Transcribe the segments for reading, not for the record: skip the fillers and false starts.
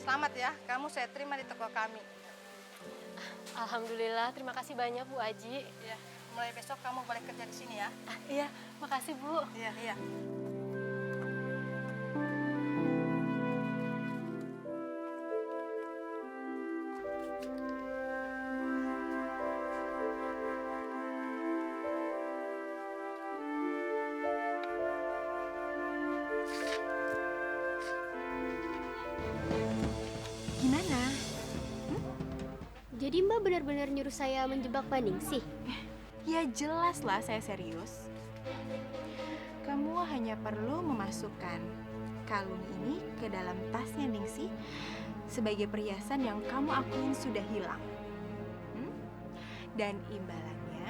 Selamat ya, kamu saya terima di toko kami. Alhamdulillah, terima kasih banyak Bu Aji. Ya, mulai besok kamu boleh kerja di sini ya. Iya, makasih Bu. Iya, iya. Gimana? Jadi Mbak benar-benar nyuruh saya menjebak Mbak Ningsih? Ya jelas lah saya serius. Kamu hanya perlu memasukkan kalung ini ke dalam tasnya Ningsih sebagai perhiasan yang kamu akuin sudah hilang. Dan imbalannya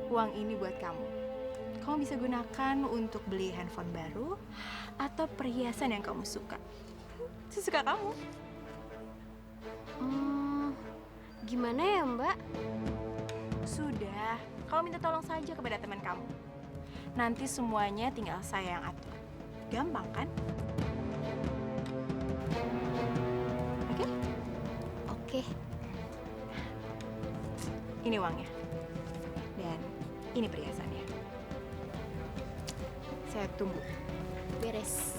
uang ini buat kamu. Kamu bisa gunakan untuk beli handphone baru atau perhiasan yang kamu suka. Sesuka kamu. Gimana ya Mbak? Sudah, kamu minta tolong saja kepada teman kamu. Nanti semuanya tinggal saya yang atur. Gampang kan? Oke? Oke. Ini uangnya. Dan ini perhiasannya. Saya tunggu. Beres.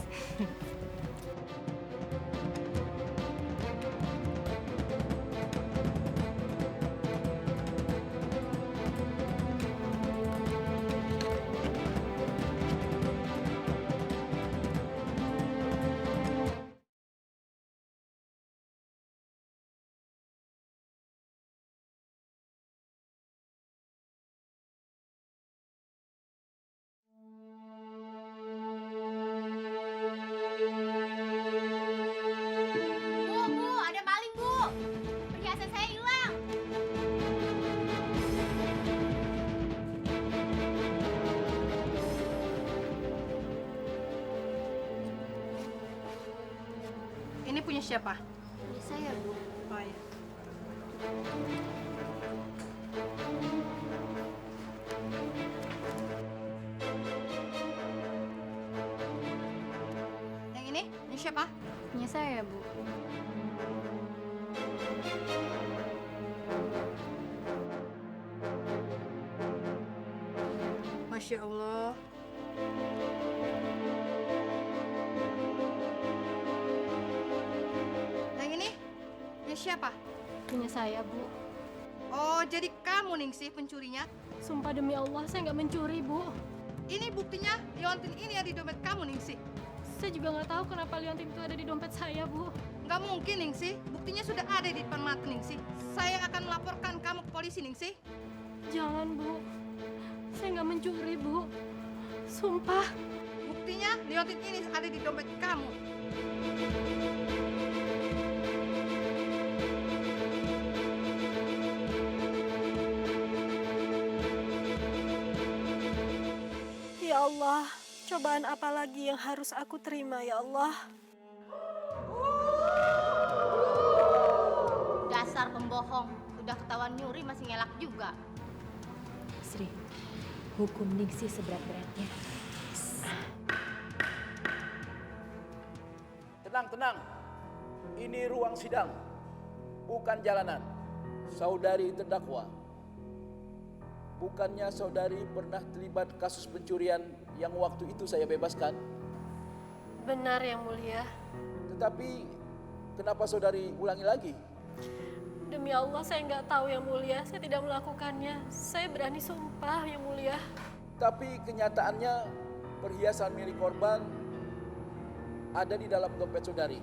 Bu, ada maling, Bu. Perhiasan saya hilang. Ini punya siapa? Ini saya Bu. Oh iya. Yang ini? Ini siapa? Ini saya Bu. Masya Allah. Yang ini? Ini siapa? Punya saya Bu. Oh, jadi kamu Ningsih pencurinya? Sumpah demi Allah, saya nggak mencuri Bu. Ini buktinya, liontin ini ada di dompet kamu Ningsih. Saya juga nggak tahu kenapa liontin itu ada di dompet saya Bu. Nggak mungkin Ningsih, buktinya sudah ada di depan mata Ningsih. Saya akan melaporkan kamu ke polisi Ningsih. Jangan Bu, saya nggak mencuri Bu. Sumpah. Buktinya liontin ini ada di dompet kamu. Ya Allah, cobaan apa lagi yang harus aku terima ya Allah? Dasar pembohong. Udah ketahuan nyuri masih ngelak juga. Sri, hukum Ningsih seberat-beratnya. Tenang, tenang. Ini ruang sidang, bukan jalanan. Saudari terdakwa, bukannya saudari pernah terlibat kasus pencurian yang waktu itu saya bebaskan? Benar yang mulia. Tetapi kenapa saudari ulangi lagi? Demi Allah saya nggak tahu yang mulia. Saya tidak melakukannya. Saya berani sumpah yang mulia. Tapi kenyataannya perhiasan milik korban ada di dalam dompet saudari.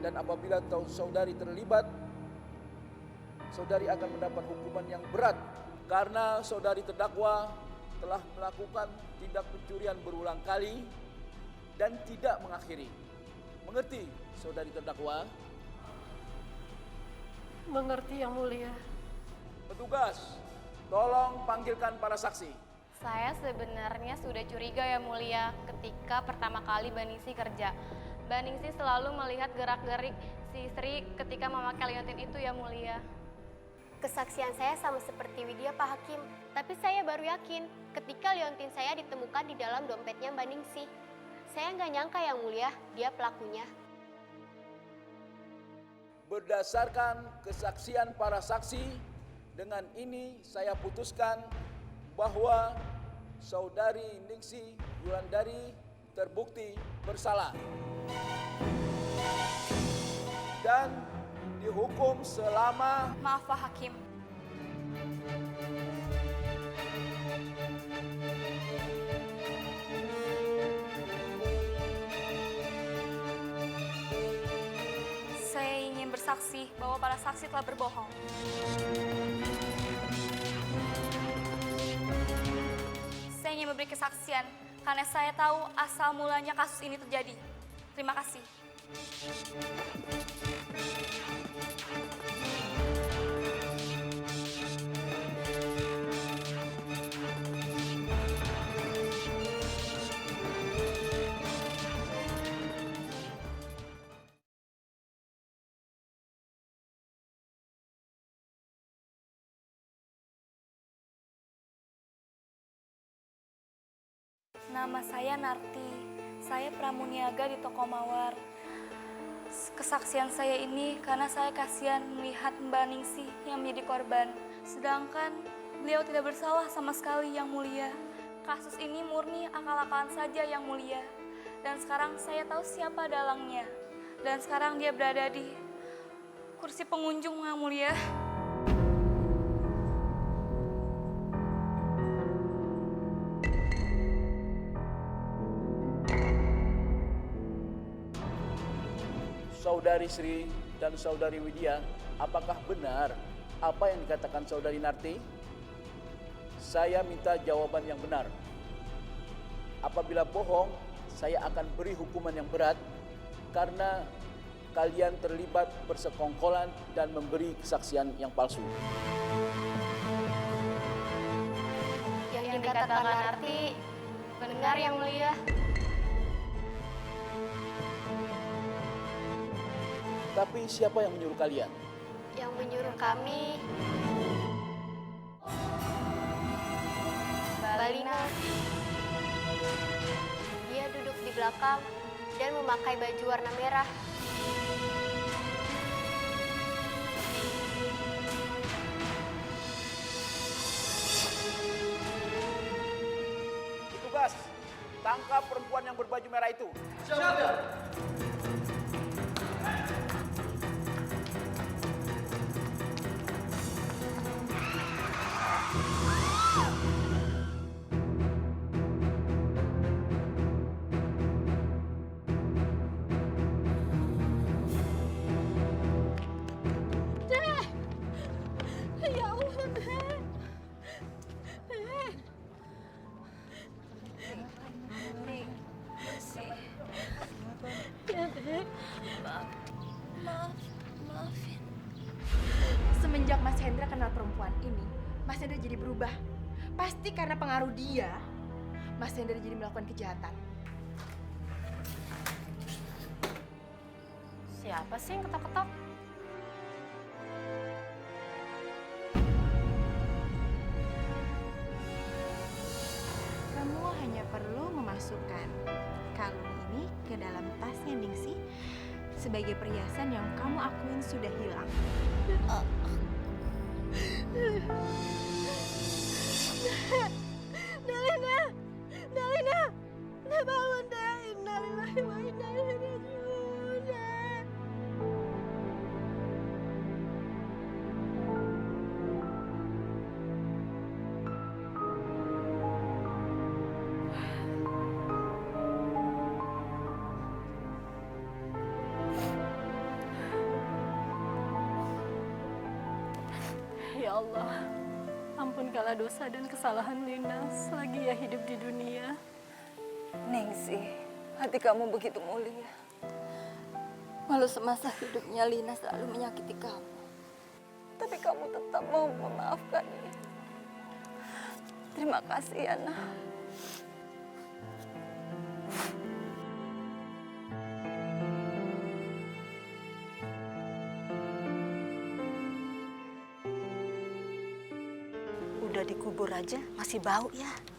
Dan apabila tahu saudari terlibat, saudari akan mendapat hukuman yang berat karena saudari terdakwa telah melakukan tindak pencurian berulang kali dan tidak mengakhiri. Mengerti saudari terdakwa? Mengerti yang mulia. Petugas, tolong panggilkan para saksi. Saya sebenarnya sudah curiga ya mulia ketika pertama kali Mbak Ningsih kerja. Mbak Ningsih selalu melihat gerak-gerik si Sri ketika memakai liontin itu ya mulia. Kesaksian saya sama seperti Widya, Pak Hakim. Tapi saya baru yakin ketika liontin saya ditemukan di dalam dompetnya Mbak Ningsih. Saya nggak nyangka Yang Mulia, dia pelakunya. Berdasarkan kesaksian para saksi, dengan ini saya putuskan bahwa Saudari Ningsih Yulandari terbukti bersalah dan dihukum selama... Maaf Pak Hakim. Saya ingin bersaksi bahwa para saksi telah berbohong. Saya ingin memberi kesaksian karena saya tahu asal mulanya kasus ini terjadi. Terima kasih. Nama saya Narti. Saya pramuniaga di toko Mawar. Kesaksian saya ini karena saya kasihan melihat Mbak Ningsih yang menjadi korban. Sedangkan beliau tidak bersalah sama sekali, Yang Mulia. Kasus ini murni akal-akalan saja, Yang Mulia. Dan sekarang saya tahu siapa dalangnya. Dan sekarang dia berada di kursi pengunjung, Yang Mulia. Saudari Sri dan Saudari Widya, apakah benar apa yang dikatakan Saudari Narti? Saya minta jawaban yang benar. Apabila bohong, saya akan beri hukuman yang berat karena kalian terlibat persekongkolan dan memberi kesaksian yang palsu. Yang dikatakan Narti benar, Yang Mulia. Tapi siapa yang menyuruh kalian? Yang menyuruh kami Balina. Dia duduk di belakang dan memakai baju warna merah. Petugas, tangkap perempuan yang berbaju merah itu. Ya Allah, Dek. Ya, Dek. Maafin. Semenjak Mas Hendra kenal perempuan ini, Mas Hendra jadi berubah. Pasti karena pengaruh dia, Mas Hendra jadi melakukan kejahatan. Siapa sih yang ketok-ketok? Kamu hanya perlu memasukkan kalung ini ke dalam tasnya Ningsih sebagai perhiasan yang kamu akuin sudah hilang. Dalina! Dalina! Nek bangun, Dek. Innalillahi wa inna ilaihi raji'un, Dek. Ya Allah, ampunkanlah dosa dan kesalahan Lina selagi ia hidup di dunia. Ningsih, hati kamu begitu mulia. Walau semasa hidupnya Lina selalu menyakiti kamu, tapi kamu tetap mau memaafkannya. Terima kasih, Yana. aja masih bau ya.